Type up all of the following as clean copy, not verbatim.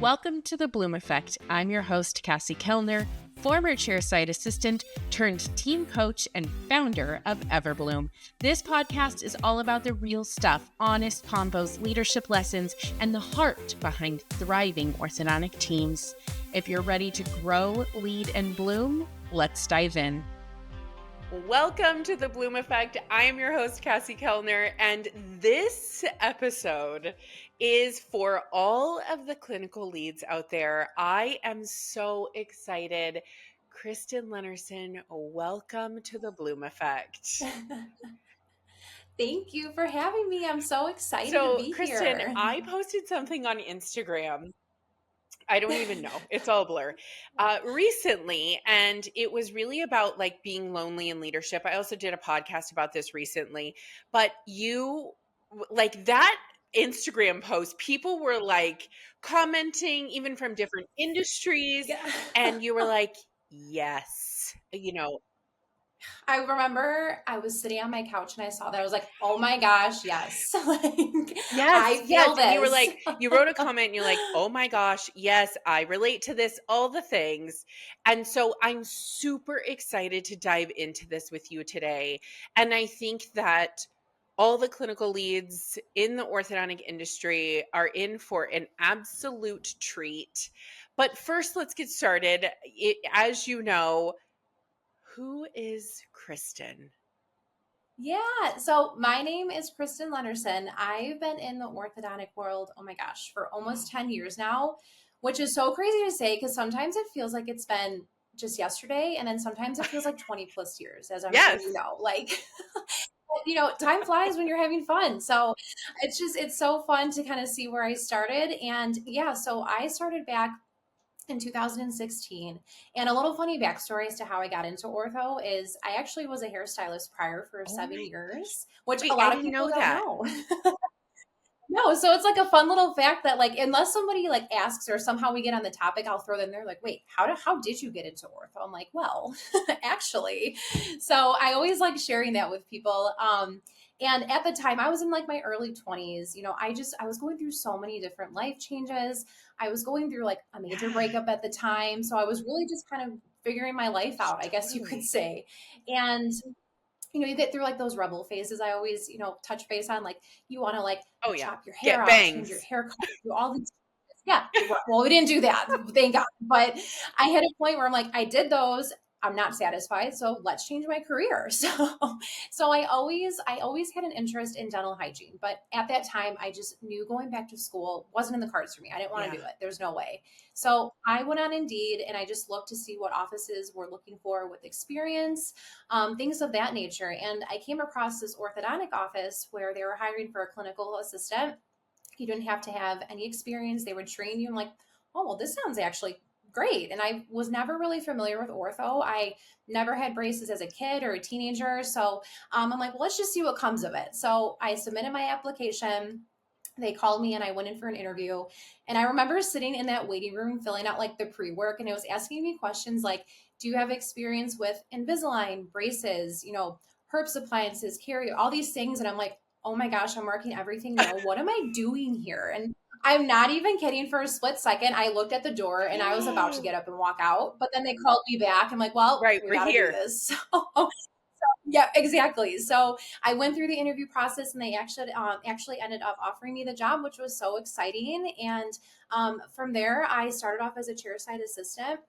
Welcome to the Bloom Effect. I'm your host, Cassie Kellner, former chairside assistant turned team coach and founder of Everbloom. This podcast is all about the real stuff, honest combos, leadership lessons, and the heart behind thriving orthodontic teams. If you're ready to grow, lead, and bloom, let's dive in. Welcome to the Bloom Effect. I am your host, Cassie Kellner, and this episode is for all of the clinical leads out there. I am so excited. Kristin Lennarson, welcome to the Bloom Effect. Thank you for having me. I'm so excited So, to be Kristin, here. I posted something on Instagram. I don't even know. It's all blur. Recently, and it was really about like being lonely in leadership. I also did a podcast about this recently, but you like that Instagram post, people were like commenting even from different industries, Yeah. and you were like, yes, I remember I was sitting on my couch and I saw that. I was like, oh my gosh, yes. I feel this. And you were like, you wrote a comment and you're like, oh my gosh, yes, I relate to this, all the things. And so I'm super excited to dive into this with you today. And I think that all the clinical leads in the orthodontic industry are in for an absolute treat. But first, let's get started. As you know, who is Kristin? Yeah. So my name is Kristin Lennarson. I've been in the orthodontic world, oh my gosh, for almost 10 years now, which is so crazy to say because sometimes it feels like it's been just yesterday. And then sometimes it feels like 20 plus years, as I'm sure you know. Like, time flies when you're having fun. So it's so fun to kind of see where I started. And yeah, so I started back in 2016. And a little funny backstory as to how I got into ortho is I actually was a hairstylist prior for 7 years, which a lot of people don't know. No, so it's like a fun little fact that like unless somebody like asks or somehow we get on the topic, I'll throw them there like, wait, how did you get into ortho? I'm like, well, actually. So I always like sharing that with people. And at the time I was in like my early 20s, I was going through so many different life changes. I was going through like a major breakup at the time. So I was really just kind of figuring my life out, I guess you could say. And you get through like those rebel phases. I always, touch base on like, you want to like chop your hair out, change your haircut, do all these. Yeah. Well, we didn't do that. Thank God. But I hit a point where I'm like, I did those. I'm not satisfied. So let's change my career. So I always had an interest in dental hygiene. But at that time, I just knew going back to school wasn't in the cards for me. I didn't want to do it. There's no way. So I went on Indeed and I just looked to see what offices were looking for with experience, things of that nature. And I came across this orthodontic office where they were hiring for a clinical assistant. You didn't have to have any experience. They would train you. I'm like, oh, well, this sounds actually great. And I was never really familiar with ortho. I never had braces as a kid or a teenager. So I'm like, well, let's just see what comes of it. So I submitted my application. They called me and I went in for an interview. And I remember sitting in that waiting room, filling out like the pre-work. And it was asking me questions like, do you have experience with Invisalign, braces, herpes appliances, carrier, all these things. And I'm like, oh my gosh, I'm marking everything no. What am I doing here? And I'm not even kidding. For a split second, I looked at the door and I was about to get up and walk out, but then they called me back. I'm like, well, we gotta do this. Yeah, exactly. So I went through the interview process and they actually ended up offering me the job, which was so exciting. And from there, I started off as a chairside assistant.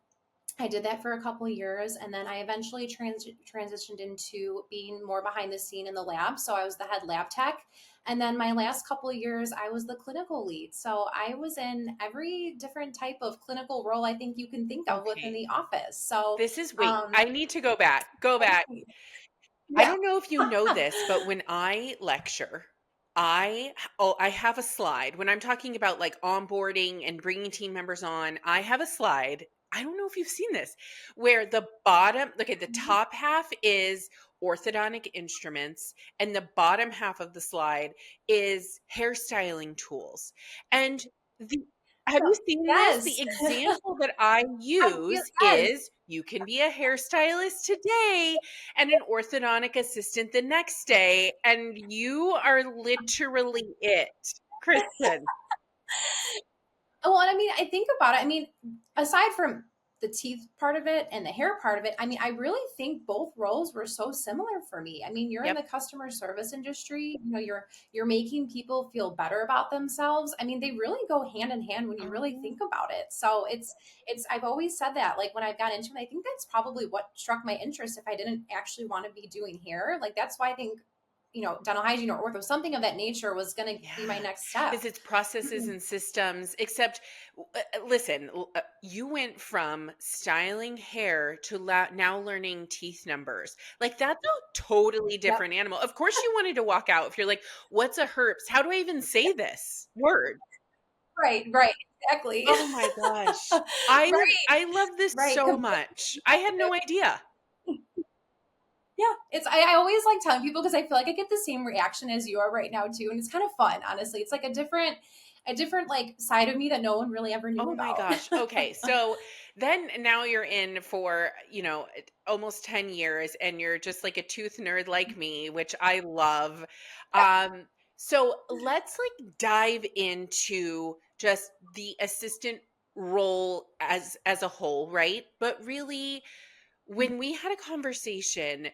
I did that for a couple of years, and then I eventually transitioned into being more behind the scene in the lab. So I was the head lab tech. And then my last couple of years, I was the clinical lead. So I was in every different type of clinical role I think you can think of within the office. So this is, I need to go back. Yeah. I don't know if you know this, but when I lecture, I have a slide when I'm talking about like onboarding and bringing team members on. I have a slide. I don't know if you've seen this, where the bottom, look at the top half is orthodontic instruments, and the bottom half of the slide is hairstyling tools. And have you seen this? The example that I use is you can be a hairstylist today and an orthodontic assistant the next day, and you are literally it, Kristin. Well, and I mean, I think about it. I mean, aside from the teeth part of it and the hair part of it, I mean, I really think both roles were so similar for me. I mean, you're in Yep. the customer service industry, you're making people feel better about themselves. I mean, they really go hand in hand when you really Oh. think about it. So it's I've always said that. Like when I've got into it, I think that's probably what struck my interest if I didn't actually want to be doing hair. Like that's why I think dental hygiene or ortho, something of that nature was going to be my Yeah, next step. because it's processes and systems, except listen, you went from styling hair to now learning teeth numbers. Like that's a totally Yep. different animal. Of course you wanted to walk out if you're like, "What's a herps? How do I even say this word?" Right, right, exactly. Oh my gosh. Right, I love this right, so completely much. I had no idea. yeah, I always like telling people because I feel like I get the same reaction as you are right now too, and it's kind of fun, honestly. It's like a different like side of me that no one really ever knew Oh my about. gosh. Okay. So then now you're in for, almost 10 years and you're just like a tooth nerd like me, which I love. Yeah. So let's like dive into just the assistant role as a whole, right? But really when we had a conversation,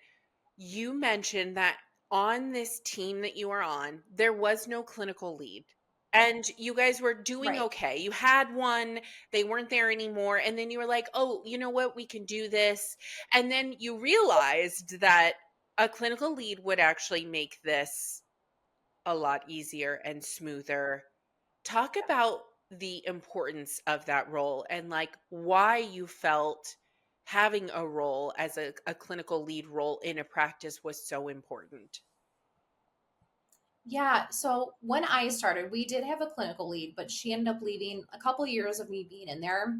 you mentioned that on this team that you are on, there was no clinical lead. And you guys were doing Right. okay. You had one, they weren't there anymore. And then you were like, oh, you know what? We can do this. And then you realized that a clinical lead would actually make this a lot easier and smoother. Talk about the importance of that role and like why you felt having a role as a clinical lead role in a practice was so important. Yeah. So when I started, we did have a clinical lead, but she ended up leaving a couple years of me being in there.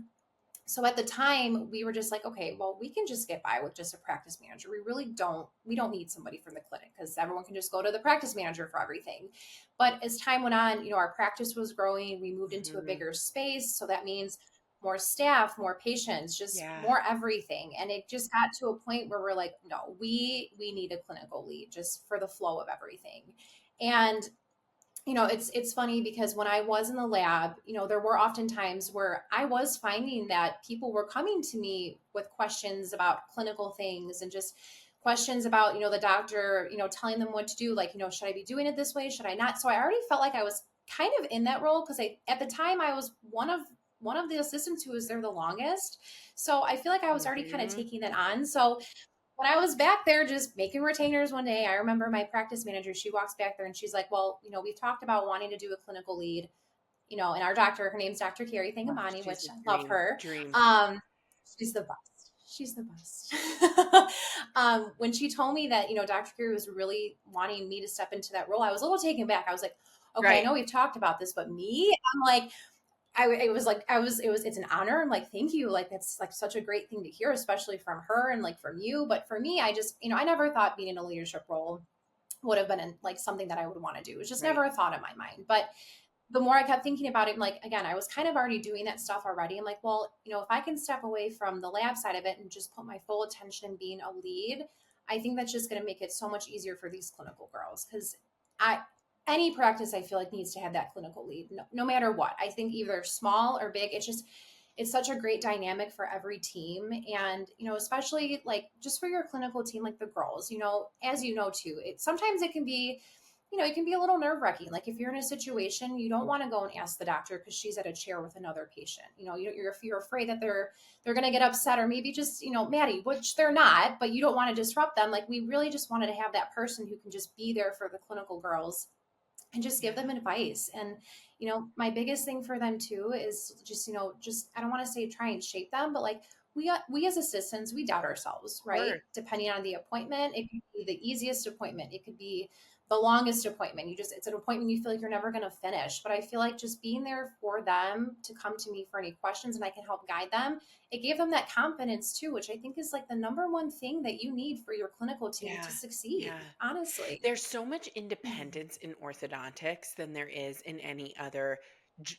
So at the time we were just like, okay, well, we can just get by with just a practice manager. We don't need somebody from the clinic because everyone can just go to the practice manager for everything. But as time went on, our practice was growing. We moved into a Mhm. bigger space. So that means more staff, more patients, just Yeah. more everything. And it just got to a point where we're like, no, we need a clinical lead just for the flow of everything. And it's funny because when I was in the lab, there were often times where I was finding that people were coming to me with questions about clinical things and just questions about, the doctor, telling them what to do, like, should I be doing it this way? Should I not? So I already felt like I was kind of in that role because at the time I was one of the assistants who was there the longest. So I feel like I was already kind of Mhm. taking that on. So when I was back there just making retainers one day, I remember my practice manager, she walks back there and she's like, well, we've talked about wanting to do a clinical lead, and our doctor, her name's Dr. Carrie Oh, Thangamani, which she's a I love her. dream. She's the best. She's the best. When she told me that, Dr. Carrie was really wanting me to step into that role, I was a little taken back. I was like, okay, I Right. know we've talked about this, but me, I'm like, it was like it's an honor. I'm like, thank you. Like that's like such a great thing to hear, especially from her and like from you. But for me, I just, I never thought being in a leadership role would have been like something that I would want to do. It was just Right. never a thought in my mind. But the more I kept thinking about it, like again, I was kind of already doing that stuff already. I'm like, well, if I can step away from the lab side of it and just put my full attention in being a lead, I think that's just going to make it so much easier for these clinical girls because I any practice I feel like needs to have that clinical lead, no matter what. I think either small or big, it's such a great dynamic for every team, and especially like just for your clinical team, like the girls, as you know too, sometimes it can be it can be a little nerve wracking. Like if you're in a situation, you don't want to go and ask the doctor because she's at a chair with another patient. You're afraid that they're going to get upset or maybe just Maddie, which they're not, but you don't want to disrupt them. Like we really just wanted to have that person who can just be there for the clinical girls and just give them Yeah. advice. And my biggest thing for them too is just just I don't want to say try and shape them, but like we as assistants, we doubt ourselves, Of right? course. Depending on the appointment, it could be the easiest appointment, it could be the longest appointment. It's an appointment you feel like you're never going to finish. But I feel like just being there for them to come to me for any questions and I can help guide them, it gave them that confidence too, which I think is like the number one thing that you need for your clinical team to Yeah. succeed, Yeah. honestly. There's so much independence in orthodontics than there is in any other j-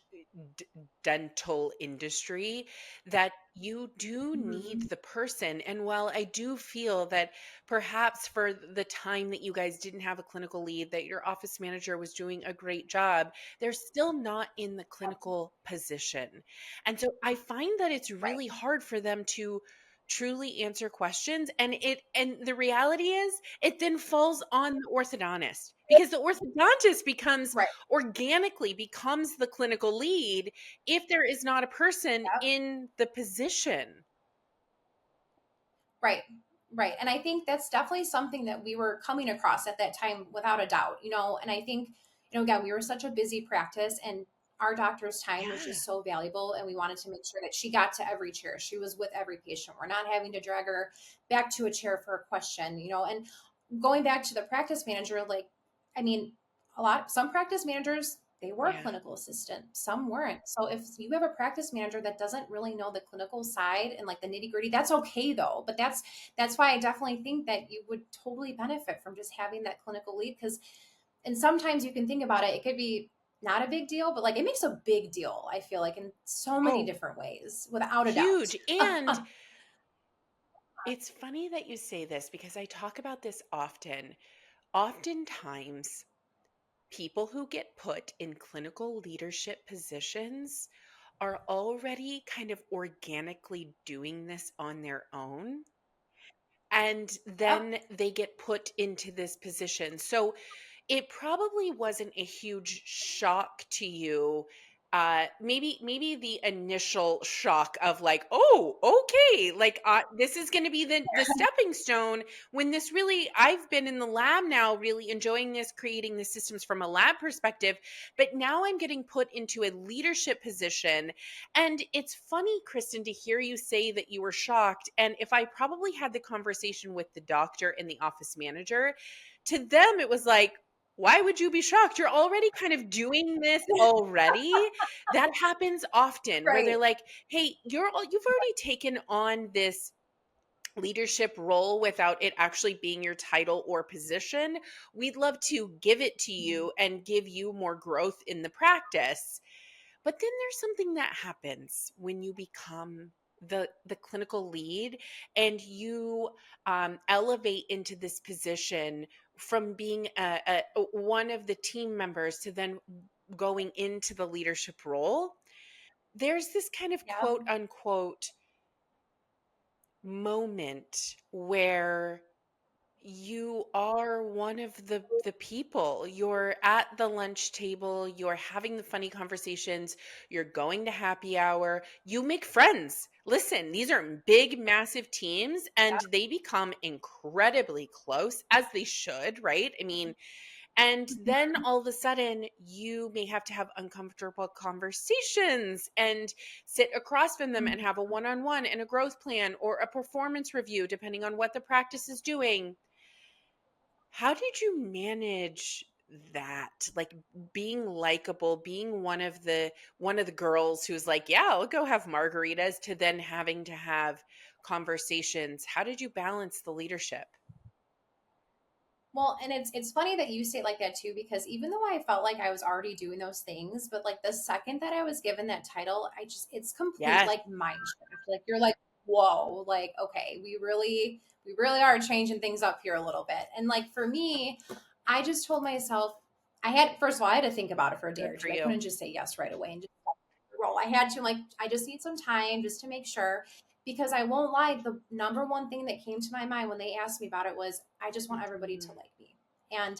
d- dental industry that you do need Mhm. the person. And while I do feel that perhaps for the time that you guys didn't have a clinical lead, that your office manager was doing a great job, they're still not in the clinical position. And so I find that it's Right. really hard for them to truly answer questions, and the reality is it then falls on the orthodontist, because the orthodontist becomes Right. organically becomes the clinical lead if there is not a person Yep. in the position. Right. Right. And I think that's definitely something that we were coming across at that time without a doubt, and I think, again, we were such a busy practice and our doctor's time was Yeah. just so valuable. And we wanted to make sure that she got to every chair. She was with every patient. We're not having to drag her back to a chair for a question, and going back to the practice manager, like, I mean, some practice managers, they were a Yeah. clinical assistant, some weren't. So if you have a practice manager that doesn't really know the clinical side and like the nitty gritty, that's okay though. But that's why I definitely think that you would totally benefit from just having that clinical lead. Because, and sometimes you can think about it, it could be not a big deal, but like it makes a big deal, I feel like, in so many Oh, different ways, without a doubt. huge. And it's funny that you say this because I talk about this often. Oftentimes, people who get put in clinical leadership positions are already kind of organically doing this on their own. And Yep. then they get put into this position. So it probably wasn't a huge shock to you. Maybe the initial shock of like, oh, okay, like this is going to be the stepping stone. When this really, I've been in the lab now, really enjoying this, creating the systems from a lab perspective, but now I'm getting put into a leadership position. And it's funny, Kristen, to hear you say that you were shocked. And if I probably had the conversation with the doctor and the office manager, to them it was like, why would you be shocked? You're already kind of doing this already. That happens often where they're Right. like, "Hey, you've already taken on this leadership role without it actually being your title or position. We'd love to give it to you and give you more growth in the practice." But then there's something that happens when you become the clinical lead and you elevate into this position from being one of the team members to then going into the leadership role. There's this kind of Yep. quote unquote moment where you are one of the people. You're at the lunch table, you're having the funny conversations, you're going to happy hour, you make friends. Listen, these are big, massive teams, and they become incredibly close, as they should, right? I mean, and then all of a sudden, you may have to have uncomfortable conversations and sit across from them and have a one on one and a growth plan or a performance review, depending on what the practice is doing. How did you manage that? Like being likable, being one of the girls who's like, "Yeah, I'll go have margaritas," to then having to have conversations. How did you balance the leadership? Well, and it's funny that you say it like that too, because even though I felt like I was already doing those things, but like the second that I was given that title, it's complete Yeah. like mind shift. Like you're like, whoa, like, okay, we really are changing things up here a little bit. And like for me, I just told myself, first of all, I had to think about it for a day Good or for two. I you. couldn't just say yes right away and just roll. I had to, like, I just need some time just to make sure, because I won't lie, the number one thing that came to my mind when they asked me about it was, I just want everybody to Mhm. like me. And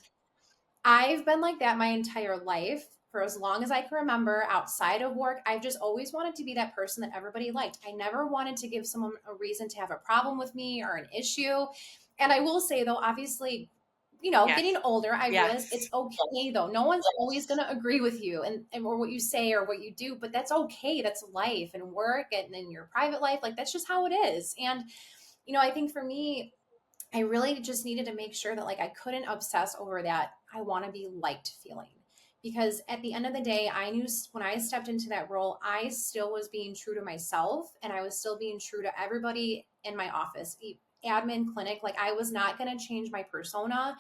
I've been like that my entire life. For as long as I can remember, outside of work, I've just always wanted to be that person that everybody liked. I never wanted to give someone a reason to have a problem with me or an issue. And I will say, though, obviously, getting Yes. older, I realize it's Yes. okay, though. No one's always going to agree with you and or what you say or what you do, but that's okay. That's life and work and in your private life. Like, that's just how it is. And, I think for me, I really just needed to make sure that like I couldn't obsess over that I want to be liked feeling. Because at the end of the day, I knew when I stepped into that role, I still was being true to myself and I was still being true to everybody in my office. admin clinic, like I was not going to change my persona.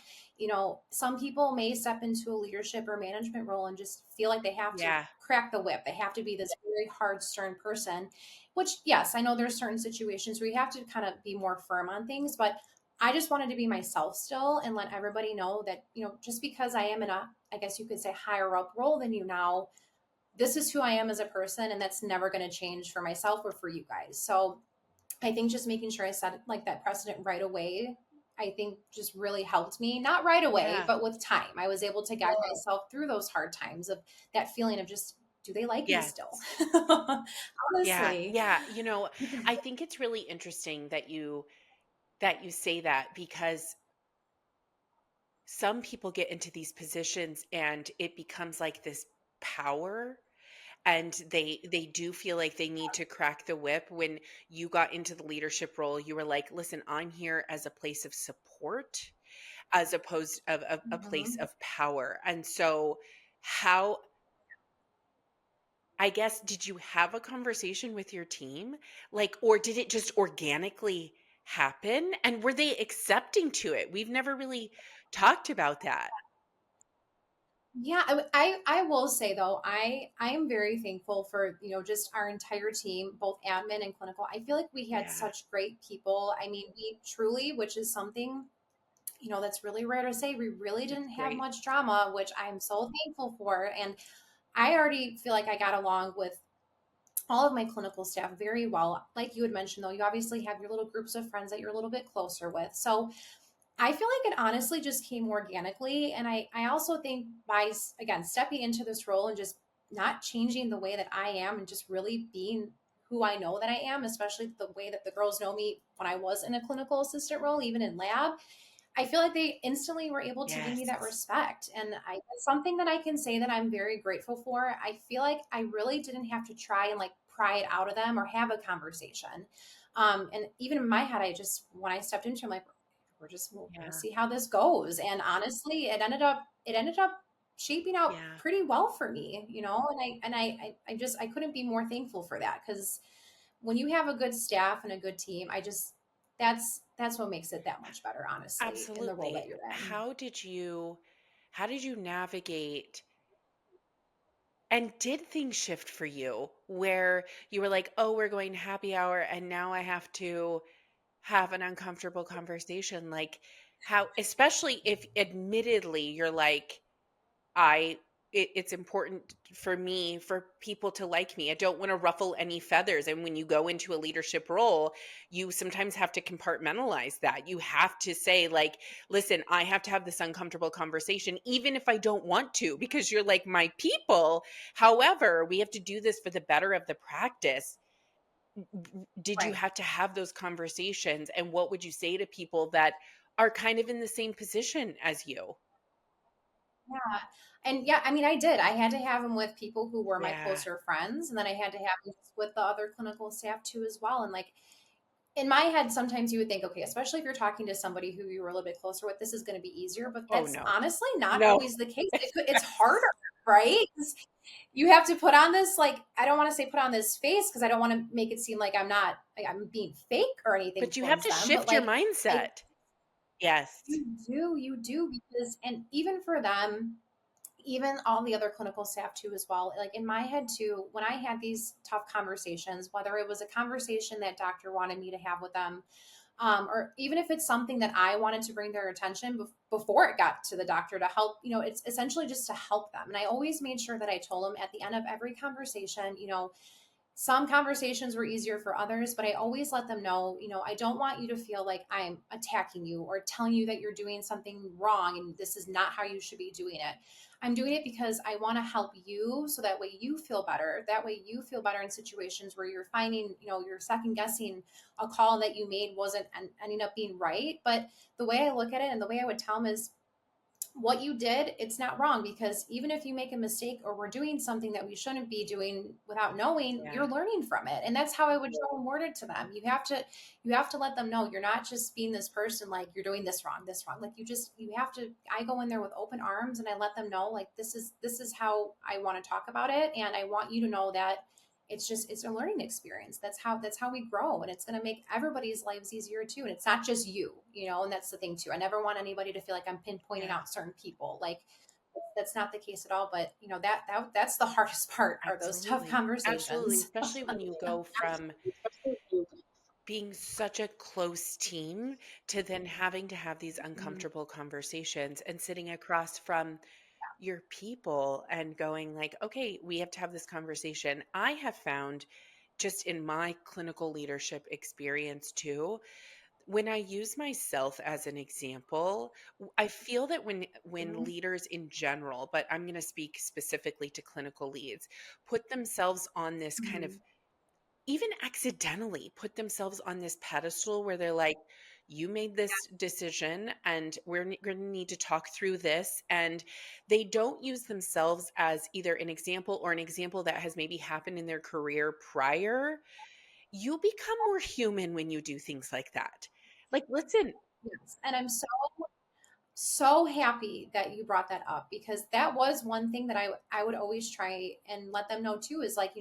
Some people may step into a leadership or management role and just feel like they have to Yeah. crack the whip. They have to be this very hard, stern person, which, yes, I know there's certain situations where you have to kind of be more firm on things, but I just wanted to be myself still and let everybody know that, just because I am in a, I guess you could say, higher up role than you now, this is who I am as a person, and that's never going to change for myself or for you guys. So I think just making sure I set like that precedent right away, I think just really helped me. Not right away, Yeah. but with time, I was able to guide myself through those hard times of that feeling of just, do they like me still? Yes. Yeah. Honestly. Yeah. I think it's really interesting that you say that, because some people get into these positions and it becomes like this power, and they do feel like they need to crack the whip. When you got into the leadership role, you were like, listen, I'm here as a place of support as opposed of a place Mhm. of power. And so, how, I guess, did you have a conversation with your team? Like, or did it just organically happen? And were they accepting to it? We've never really talked about that. Yeah, I will say though, I am very thankful for, just our entire team, both admin and clinical. I feel like we had Yeah, such great people. I mean, we truly, which is something, that's really rare to say, we really that's didn't have great. much drama, which I'm so thankful for. And I already feel like I got along with all of my clinical staff very well. Like you had mentioned though, you obviously have your little groups of friends that you're a little bit closer with. So I feel like it honestly just came organically. And I also think by, again, stepping into this role and just not changing the way that I am and just really being who I know that I am, especially the way that the girls know me when I was in a clinical assistant role, even in lab, I feel like they instantly were able to give me Yes. that respect. And it's something that I can say that I'm very grateful for. I feel like I really didn't have to try and like pry it out of them or have a conversation. And even in my head, when I stepped into it, I'm like, we're going to Yeah. see how this goes. And honestly, it ended up shaping out Yeah. pretty well for me, I couldn't be more thankful for that, because when you have a good staff and a good team, that's what makes it that much better, honestly, in the role Absolutely. that you're in. How did you navigate, and did things shift for you where you were like, "Oh, we're going to happy hour and now I have to have an uncomfortable conversation?" Like, how, especially if admittedly you're like, I it's important for me for people to like me. I don't want to ruffle any feathers. And when you go into a leadership role, you sometimes have to compartmentalize that. You have to say, like, listen, I have to have this uncomfortable conversation even if I don't want to, because you're like my people. However, we have to do this for the better of the practice. Did you Right. have to have those conversations, and what would you say to people that are kind of in the same position as you? Yeah. And yeah, I mean, I did. I had to have them with people who were my Yeah. closer friends. And then I had to have them with the other clinical staff too, as well. And like, in my head, sometimes you would think, okay, especially if you're talking to somebody who you were a little bit closer with, this is going to be easier. But Oh that's no. honestly not No. always the case. It's harder, right? 'Cause you have to put on this, like, I don't want to say put on this face because I don't want to make it seem like I'm being fake or anything But you have towards to them. But shift your like, I mindset. Yes. you do, because, and even for them, even all the other clinical staff too, as well, like in my head too, when I had these tough conversations, whether it was a conversation that doctor wanted me to have with them, or even if it's something that I wanted to bring their attention before it got to the doctor to help, it's essentially just to help them. And I always made sure that I told them at the end of every conversation, some conversations were easier for others, but I always let them know, I don't want you to feel like I'm attacking you or telling you that you're doing something wrong and this is not how you should be doing it. I'm doing it because I want to help you so that way you feel better. That way you feel better in situations where you're finding, you're second guessing a call that you made wasn't ending up being right. But the way I look at it and the way I would tell them is, what you did, it's not wrong, because even if you make a mistake or we're doing something that we shouldn't be doing without knowing, Yeah. you're learning from it. And that's how I would try and word it to them. You have to let them know you're not just being this person like you're doing this wrong. Like you have to, I go in there with open arms and I let them know, like, this is how I want to talk about it. And I want you to know that it's a learning experience. That's how we grow, and it's going to make everybody's lives easier too. And it's not just you, and that's the thing too. I never want anybody to feel like I'm pinpointing Yeah, out certain people. Like that's not the case at all. But that's the hardest part, are those tough absolutely. Absolutely. conversations. Especially when you go from being such a close team to then having to have these Mhm. uncomfortable conversations and sitting across from your people and going like, okay, we have to have this conversation. I have found just in my clinical leadership experience too, when I use myself as an example, I feel that when Mhm. leaders in general, but I'm going to speak specifically to clinical leads, put themselves on this kind of, Mhm. even accidentally put themselves on this pedestal where they're like, you made this decision and we're going to need to talk through this. And they don't use themselves as either an example or an example that has maybe happened in their career prior. You become more human when you do things like that. Like, listen, Yes. And I'm so happy that you brought that up, because that was one thing that I would always try and let them know too, is like,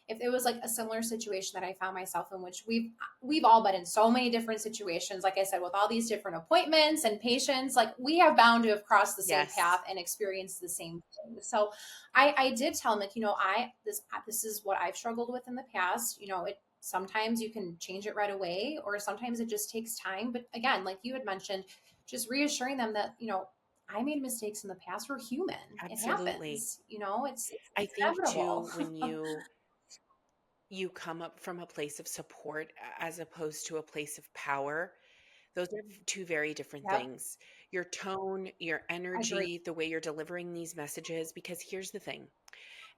if it was like a similar situation that I found myself in, which we've all been in so many different situations, like I said, with all these different appointments and patients, like we have bound to have crossed the same yes, path and experienced the same thing. So I did tell them, like, this is what I've struggled with in the past. It sometimes you can change it right away, or sometimes it just takes time. But again, like you had mentioned, just reassuring them that, I made mistakes in the past. We're human. It absolutely. happens. I It's think inevitable. too, when you come up from a place of support as opposed to a place of power, those are two very different Yep. things. Your tone, your Agree. energy, the way you're delivering these messages, because here's the thing.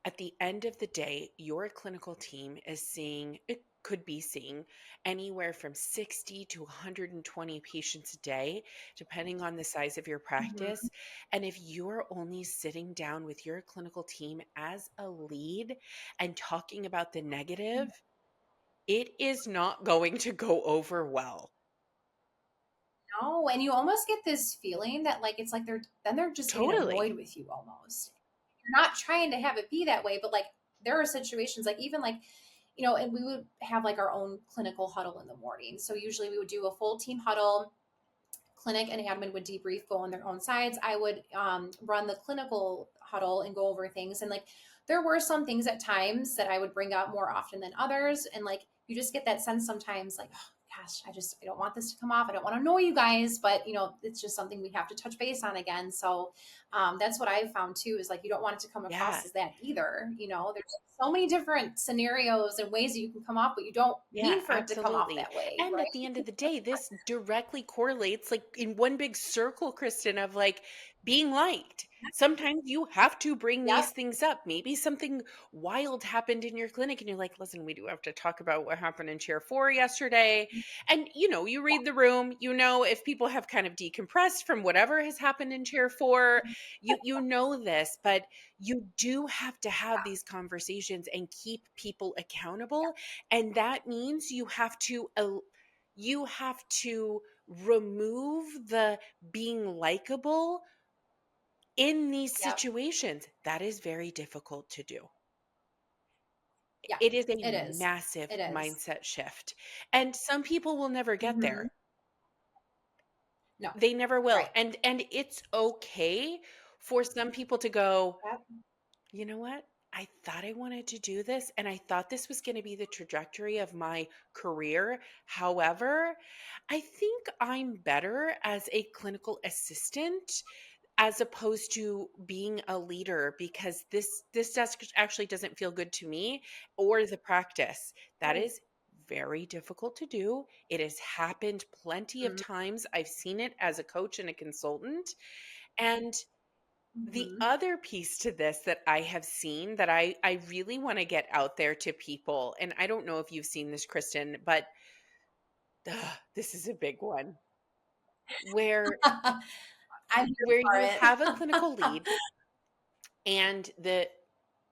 At the end of the day, your clinical team is seeing, it could be seeing anywhere from 60 to 120 patients a day, depending on the size of your Mhm. practice. And if you're only sitting down with your clinical team as a lead and talking about the negative, it is not going to go over well. No, and you almost get this feeling that, like, it's like they're just getting Totally. annoyed with you almost. You're not trying to have it be that way, but like there are situations, like even like, and we would have like our own clinical huddle in the morning. So usually we would do a full team huddle. Clinic and admin would debrief, go on their own sides. I would run the clinical huddle and go over things. And like, there were some things at times that I would bring up more often than others. And like, you just get that sense sometimes, like, oh, gosh, I don't want this to come off. I don't want to annoy you guys, but it's just something we have to touch base on again. So that's what I've found too, is like, you don't want it to come Yeah. across as that either. There's so many different scenarios and ways that you can come off, but you don't Yeah, mean for it to come off absolutely. that way, And right? at the end of the day, this directly correlates like in one big circle, Kristen, of like being liked. Sometimes you have to bring Yep. these things up. Maybe something wild happened in your clinic and you're like, listen, we do have to talk about what happened in chair 4 yesterday. And you read the room, if people have kind of decompressed from whatever has happened in chair 4, you know this, but you do have to have these conversations and keep people accountable, and that means you have to remove the being likable in these Yep. situations. That is very difficult to do. Yeah, It is a it is. massive It is. mindset shift, and some people will never get Mm-hmm. there. No, They never will. right. And it's okay for some people to go, Yep. you know what? I thought I wanted to do this and I thought this was going to be the trajectory of my career. However, I think I'm better as a clinical assistant as opposed to being a leader, because actually doesn't feel good to me or the practice. That Right. is very difficult to do. It has happened plenty of times. I've seen it as a coach and a consultant. And the Mm-hmm. other piece to this that I have seen that I really want to get out there to people, and I don't know if you've seen this, Kristen, but this is a big one where I'm here where for you it. have a clinical lead and the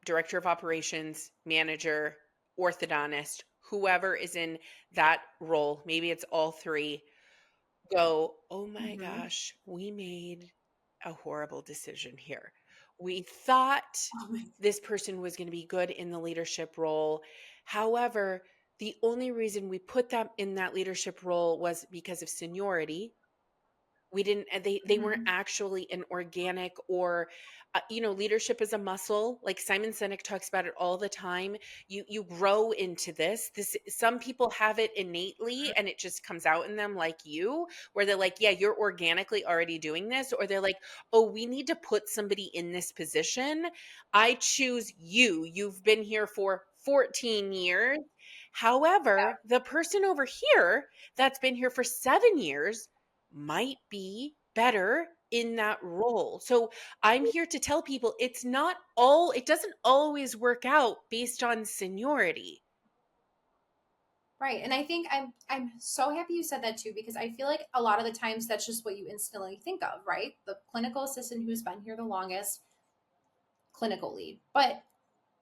director of operations, manager, orthodontist, whoever is in that role, maybe it's all three, go, oh my Hmm. gosh, we made a horrible decision here. We thought Oh my, this person was going to be good in the leadership role. However, the only reason we put them in that leadership role was because of seniority. We didn't, they weren't mhm. actually an organic or, leadership is a muscle. Like Simon Sinek talks about it all the time. You grow into this. Some people have it innately and it just comes out in them, like you, where they're like, yeah, you're organically already doing this. Or they're like, oh, we need to put somebody in this position. I choose you. You've been here for 14 years. However, the person over here that's been here for 7 years might be better in that role. So I'm here to tell people it doesn't always work out based on seniority. Right. And I think I'm so happy you said that too, because I feel like a lot of the times that's just what you instantly think of, right? The clinical assistant who's been here the longest, clinical lead. But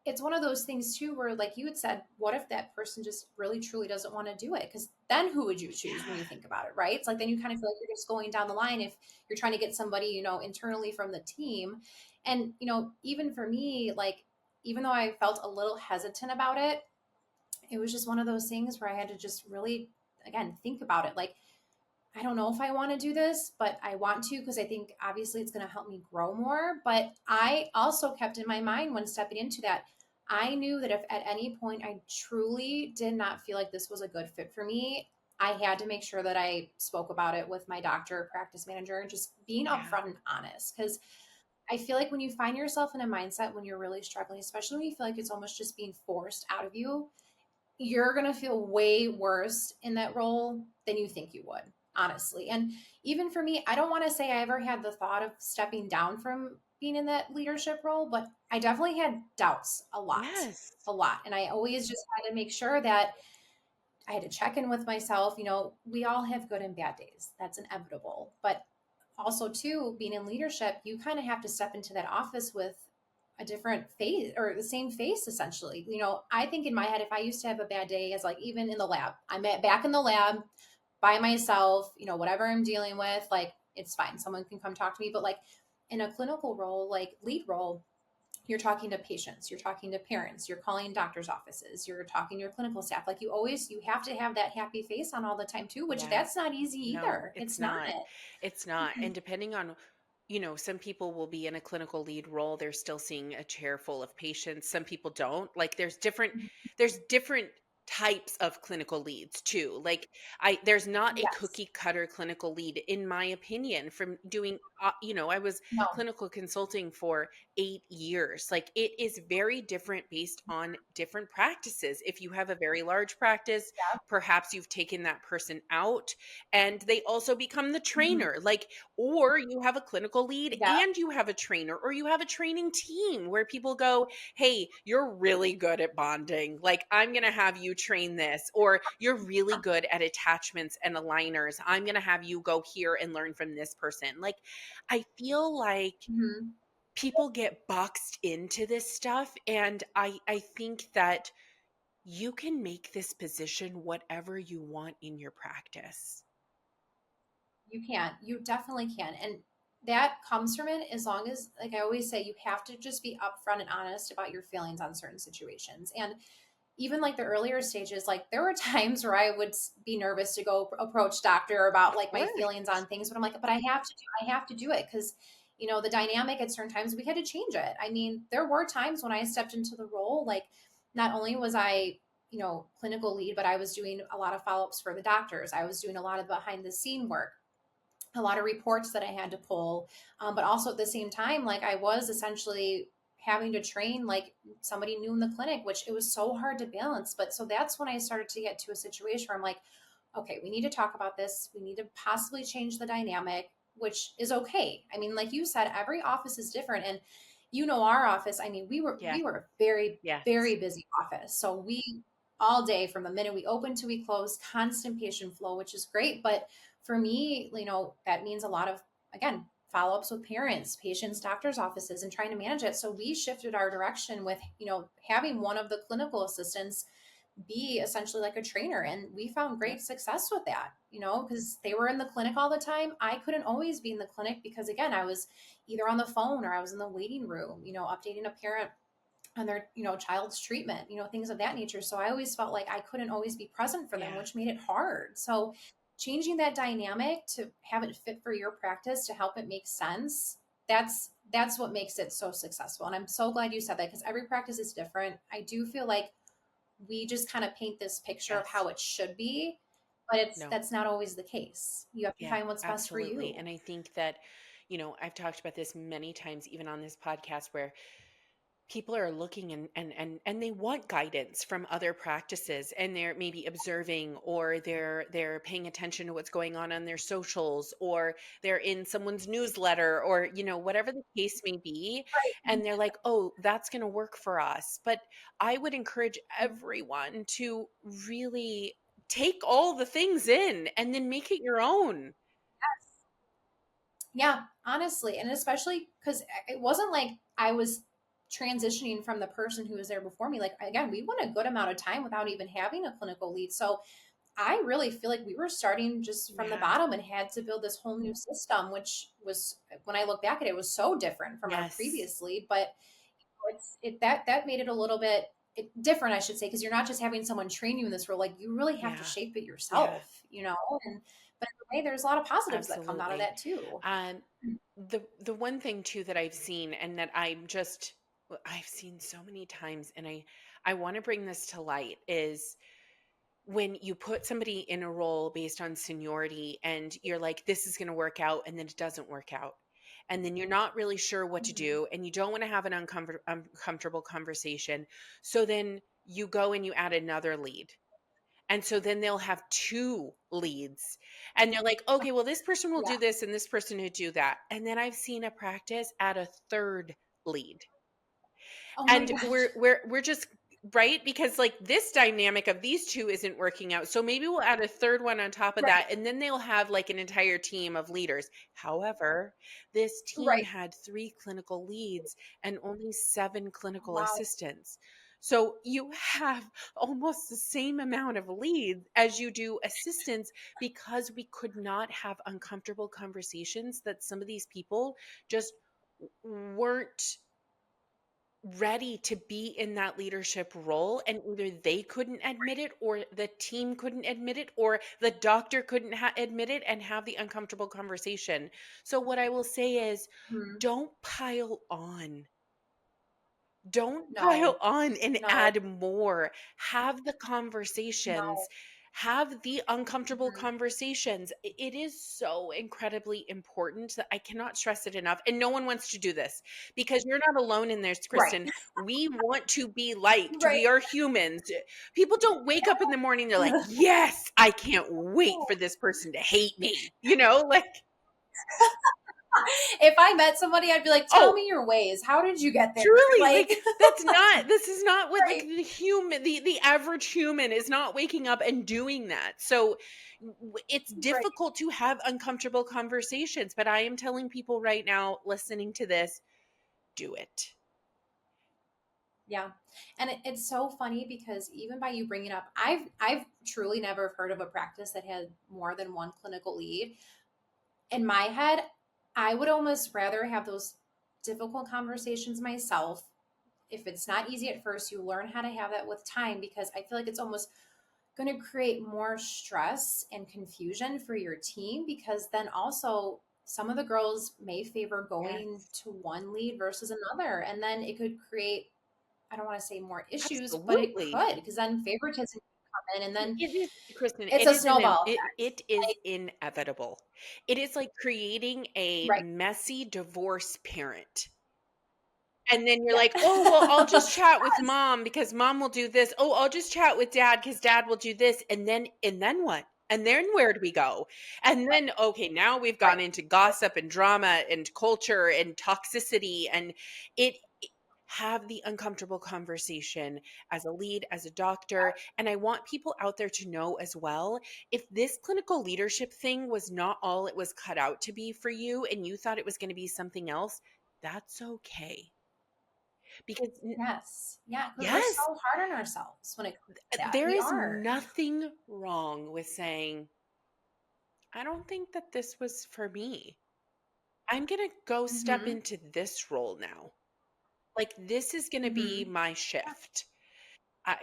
it's one of those things too where, like you had said, what if that person just really truly doesn't want to do it? Because then who would you choose when Yeah. you think about it, right? It's like then you kind of feel like you're just going down the line if you're trying to get somebody, internally from the team. And, even for me, like, even though I felt a little hesitant about it, it was just one of those things where I had to just really, again, think about it. Like, I don't know if I want to do this, but I want to because I think obviously it's going to help me grow more. But I also kept in my mind when stepping into that, I knew that if at any point I truly did not feel like this was a good fit for me, I had to make sure that I spoke about it with my doctor, practice manager, and just being Yeah. upfront and honest. Because I feel like when you find yourself in a mindset when you're really struggling, especially when you feel like it's almost just being forced out of you, you're going to feel way worse in that role than you think you would, honestly. And even for me, I don't want to say I ever had the thought of stepping down from being in that leadership role, but I definitely had doubts a lot, Yes. a lot. And I always just had to make sure that I had to check in with myself. We all have good and bad days. That's inevitable. But also, too, being in leadership, you kind of have to step into that office with a different face or the same face, essentially. I think in my head, if I used to have a bad day, as like even in the lab, back in the lab by myself, whatever I'm dealing with, like it's fine. Someone can come talk to me. But like in a clinical role, like lead role, you're talking to patients, you're talking to parents, you're calling doctors' offices, you're talking to your clinical staff. Like you have to have that happy face on all the time too, which Yes. that's not easy No, either. it's It's not. not. It's not. Mhm. And depending on, some people will be in a clinical lead role, they're still seeing a chair full of patients. Some people don't. Like there's different types of clinical leads too. Like there's not a Yes. cookie cutter clinical lead in my opinion from doing I was No. clinical consulting for 8 years. Like it is very different based on different practices. If you have a very large practice, Yeah. perhaps you've taken that person out and they also become the Mhm. trainer. Like, or you have a clinical lead Yeah. and you have a trainer, or you have a training team where people go, hey, you're really good at bonding. Like, I'm going to have you train this, or you're really good at attachments and aligners. I'm going to have you go here and learn from this person. Like, I feel like Mhm. people get boxed into this stuff. And I think that you can make this position whatever you want in your practice. You can. You definitely can. And that comes from it as long as, like I always say, you have to just be upfront and honest about your feelings on certain situations. And even like the earlier stages, like there were times where I would be nervous to go approach doctor about Of like my course. feelings on things, but I'm like, but I have to do it because the dynamic at certain times we had to change it. I mean, there were times when I stepped into the role, like not only was I, clinical lead, but I was doing a lot of follow-ups for the doctors. I was doing a lot of behind the scene work, a lot of reports that I had to pull. But also at the same time, like I was essentially having to train like somebody new in the clinic, which it was so hard to balance. But so that's when I started to get to a situation where I'm like, okay, we need to talk about this. We need to possibly change the dynamic, which is okay. I mean, like you said, every office is different. And our office, I mean, Yes. we were a very, Yes. very busy office. So we all day from the minute we open to we close, constant patient flow, which is great. But for me, that means a lot of, again, follow ups with parents, patients, doctors' offices, and trying to manage it. So we shifted our direction with, having one of the clinical assistants be essentially like a trainer. And we found Yep. great success with that, because they were in the clinic all the time. I couldn't always be in the clinic because, again, I was either on the phone or I was in the waiting room, updating a parent on their, child's treatment, things of that nature. So I always felt like I couldn't always be present for them, Yeah. which made it hard. So changing that dynamic to have it fit for your practice, to help it make sense, that's what makes it so successful. And I'm so glad you said that, because every practice is different. I do feel like we just kind of paint this picture of Yes. how it should be, but No. that's not always the case. You have to Yeah, find what's best for absolutely. you. And I think that, I've talked about this many times, even on this podcast, where people are looking and they want guidance from other practices, and they're maybe observing, or they're paying attention to what's going on their socials, or they're in someone's newsletter, or whatever the case may be, and they're like, oh, that's going to work for us. But I would encourage everyone to really take all the things in and then make it your own. Yeah, honestly. And especially because it wasn't like I was transitioning from the person who was there before me. Like, again, we went a good amount of time without even having a clinical lead. So I really feel like we were starting just from the Yeah. bottom and had to build this whole new system, which was, when I look back at it, was so different from our Yes. previous lead. But that made it a little bit different, I should say, because you're not just having someone train you in this role. Like, you really have to Yeah. shape it Yeah. yourself, and but in a way, there's a lot of positives that come out of Absolutely. that too. The one thing too that I've seen, and that I've seen so many times, and I want to bring this to light, is when you put somebody in a role based on seniority, and you're like, this is going to work out, and then it doesn't work out. And then you're not really sure what to Mhm. do, and you don't want to have an uncomfortable conversation. So then you go and you add another lead. And so then they'll have two leads. And they're like, okay, well, this person will Yeah. do this and this person will do that. And then I've seen a practice add a third lead. Oh my And gosh. we're just right, because like this dynamic of these two isn't working out. So maybe we'll add a third one on top of Right. that, and then they'll have like an entire team of leaders. However, this team Right. had 3 clinical leads and only 7 clinical Wow. assistants. So you have almost the same amount of leads as you do assistants, because we could not have uncomfortable conversations that some of these people just weren't ready to be in that leadership role, and either they couldn't admit it, or the team couldn't admit it, or the doctor couldn't admit it and have the uncomfortable conversation. So what I will say is, Mhm. don't pile on. Don't No. pile on and No. add more. Have the conversations. No. Have the uncomfortable Mhm. conversations. It is so incredibly important that I cannot stress it enough. And no one wants to do this, because you're not alone in this, Right. Kristen. We want to be liked. Right. We are humans. People don't wake up in the morning, they're like, yes, I can't wait for this person to hate me. Like, If I met somebody, I'd be like, tell oh, me your ways. How did you get there? truly, Like, like, this is not what, like, right. the average human is not waking up and doing that. So it's Right. difficult to have uncomfortable conversations, but I am telling people right now listening to this, do it. Yeah. And it's so funny because even by you bringing up, I've truly never heard of a practice that had more than one clinical lead. In my head, I would almost rather have those difficult conversations myself. If it's not easy at first, you learn how to have that with time, because I feel like it's almost going to create more stress and confusion for your team, because then also some of the girls may favor going Yes, to one lead versus another. And then it could create, I don't want to say more issues, but it absolutely. could, because then favoritism can come in, and then It is, Kristen, it's it a is snowball effect. it is inevitable. It is like creating a Right. messy divorce parent. And then you're Yeah. like, "Oh, well, I'll just chat with mom because mom will do this. Oh, I'll just chat with dad because dad will do this." And then what? And then where do we go? And then, okay, now we've gone Right. into gossip and drama and culture and toxicity, and it have the uncomfortable conversation as a lead, as a doctor. And I want people out there to know as well, if this clinical leadership thing was not all it was cut out to be for you, and you thought it was going to be something else, that's okay. because Yes. Yeah. Because we're yes, so hard on ourselves when it comes to that. there We is are. nothing wrong with saying, I don't think that this was for me. I'm going to go step Hmm. into this role now. Like, this is going to be Hmm. my shift. I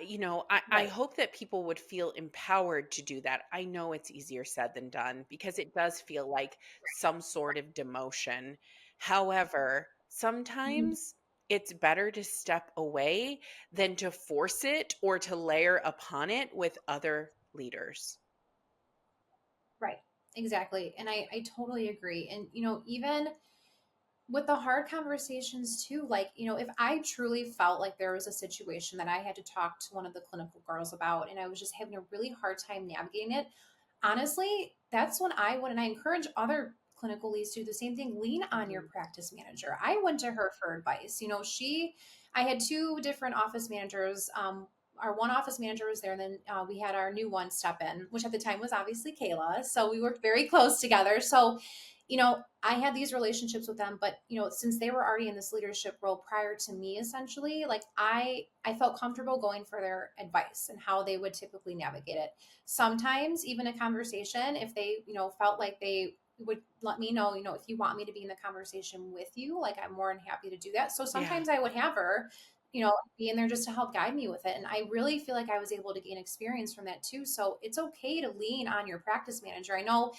Right. hope that people would feel empowered to do that. I know it's easier said than done because it does feel like some sort of demotion. However, Mhm. sometimes it's better to step away than to force it or to layer upon it with other leaders. Right. Exactly. And I totally agree. And, even with the hard conversations too, like, if I truly felt like there was a situation that I had to talk to one of the clinical girls about and I was just having a really hard time navigating it, honestly, that's when I would, and I encourage other clinical leads to do the same thing, lean on your Mhm. practice manager. I went to her for advice. I had two different office managers. Our one office manager was there, and then we had our new one step in, which at the time was obviously Kayla. So we worked very close together. So, I had these relationships with them, but since they were already in this leadership role prior to me, essentially, like I felt comfortable going for their advice and how they would typically navigate it. Sometimes even a conversation, if they, felt like they would let me know, if you want me to be in the conversation with you, like I'm more than happy to do that. So Yeah. sometimes I would have her, be in there just to help guide me with it. And I really feel like I was able to gain experience from that too. So it's okay to lean on your practice manager. I know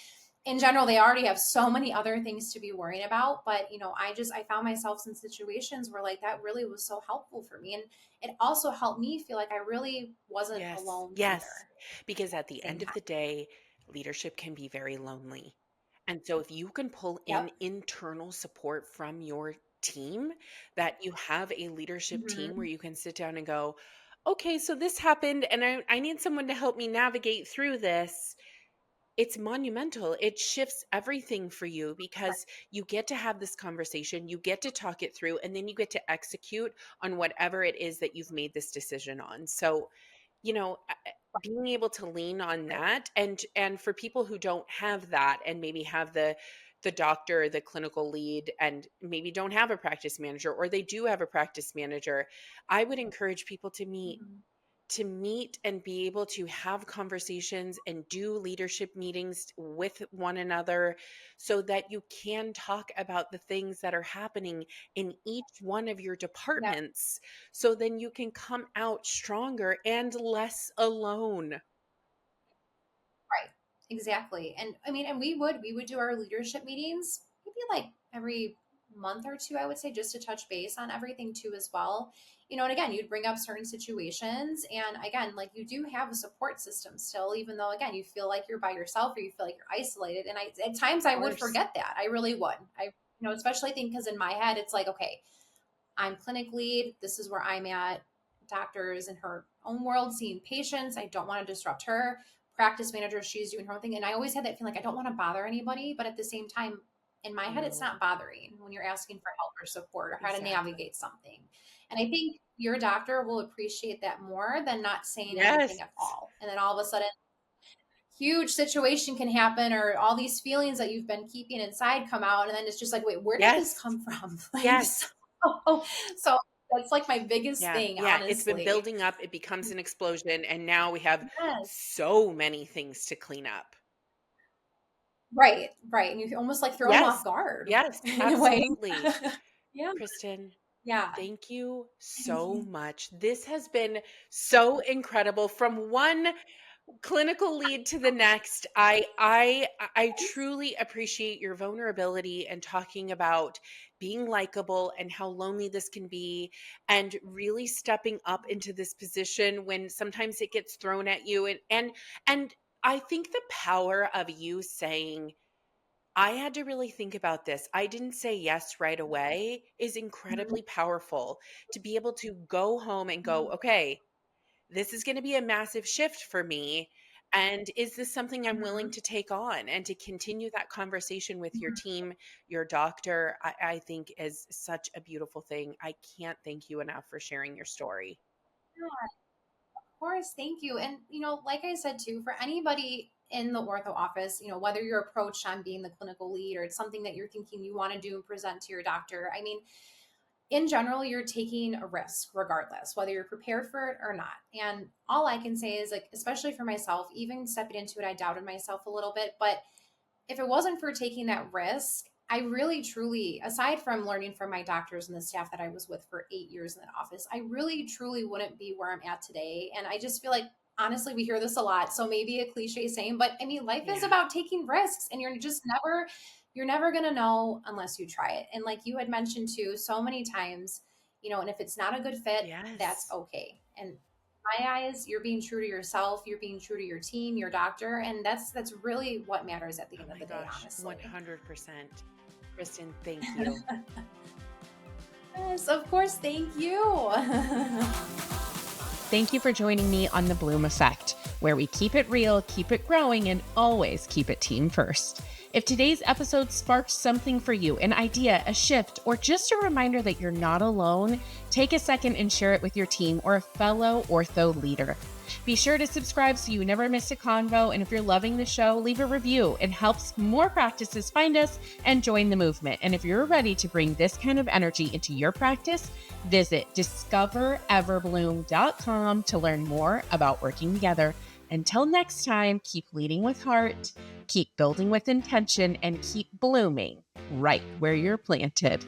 in general they already have so many other things to be worrying about, but I found myself in situations where like that really was so helpful for me, and it also helped me feel like I really wasn't Yes. alone either Yes. Because at at the the same end of time. the day, leadership can be very lonely. And so if you can pull in Yep. internal support from your team, that you have a leadership team where Hmm. you can sit down and go, okay, so this happened and I need someone to help me navigate through this. It's monumental. It shifts everything for you because you get to have this conversation, you get to talk it through, and then you get to execute on whatever it is that you've made this decision on. So, being able to lean on Right. that, and for people who don't have that and maybe have the doctor, the clinical lead, and maybe don't have a practice manager, or they do have a practice manager, I would encourage people Mhm. to meet and be able to have conversations and do leadership meetings with one another so that you can talk about the things that are happening in each one of your Yep. departments so then you can come out stronger and less alone. Right. Exactly. And I mean, and we would do our leadership meetings maybe like every month or two, I would say, just to touch base on everything too as well. And again, you'd bring up certain situations, and again, like you do have a support system still, even though again you feel like you're by yourself or you feel like you're isolated. And at times Of I would course. forget that. I really would. Especially I think because in my head it's like, okay, I'm clinic lead. This is where I'm at. Doctors in her own world, seeing patients. I don't want to disrupt her. Practice manager, she's doing her own thing. And I always had that feeling like I don't want to bother anybody. But at the same time, in my head, it's No, not bothering when you're asking for help or support or how to exactly. navigate something. And I think your doctor will appreciate that more than not saying Yes. anything at all. And then all of a sudden, huge situation can happen or all these feelings that you've been keeping inside come out. And then it's just like, wait, where did this Yes. come from? Like, so Yes. so that's like my biggest Yeah. thing, Yeah. It's been honestly. building up. It becomes an explosion. And now we have Yes. so many things to clean up. Right, right. And you almost like throw them off Yes. guard Yes. in a way. Absolutely. Yeah. Kristen, Yeah. thank you Thank so you. much. This has been so incredible from one clinical lead to the next. I truly appreciate your vulnerability and talking about being likable and how lonely this can be and really stepping up into this position when sometimes it gets thrown at you and I think the power of you saying I had to really think about this. I didn't say yes right away is Mhm, incredibly powerful to be able to go home and go, mhm, okay, this is going to be a massive shift for me. And is this something I'm willing mhm, to take on and to continue that conversation with your mhm. team, your doctor? I think is such a beautiful thing. I can't thank you enough for sharing your story. Yeah, of course, thank you. And like I said too, for anybody in the ortho office, whether you're approached on being the clinical lead or it's something that you're thinking you want to do and present to your doctor, I mean, in general, you're taking a risk regardless, whether you're prepared for it or not. And all I can say is, like, especially for myself, even stepping into it, I doubted myself a little bit. But if it wasn't for taking that risk, I really truly, aside from learning from my doctors and the staff that I was with for 8 years in that office, I really truly wouldn't be where I'm at today. And I just feel like, honestly, we hear this a lot. So maybe a cliche saying, but I mean, life is Yeah. about taking risks, and you're never going to know unless you try it. And like you had mentioned too, so many times, and if it's not a good fit, that's Yes. okay. And my eyes, you're being true to yourself, you're being true to your team, your doctor, and that's really what matters at the Oh end of my the day, gosh, honestly. 100%. Kristen, thank you. Yes, of course. Thank you. Thank you for joining me on The Bloom Effect, where we keep it real, keep it growing, and always keep it team first. If today's episode sparked something for you, an idea, a shift, or just a reminder that you're not alone, take a second and share it with your team or a fellow ortho leader. Be sure to subscribe so you never miss a convo. And if you're loving the show, leave a review. It helps more practices find us and join the movement. And if you're ready to bring this kind of energy into your practice, visit discovereverbloom.com to learn more about working together. Until next time, keep leading with heart, keep building with intention, and keep blooming right where you're planted.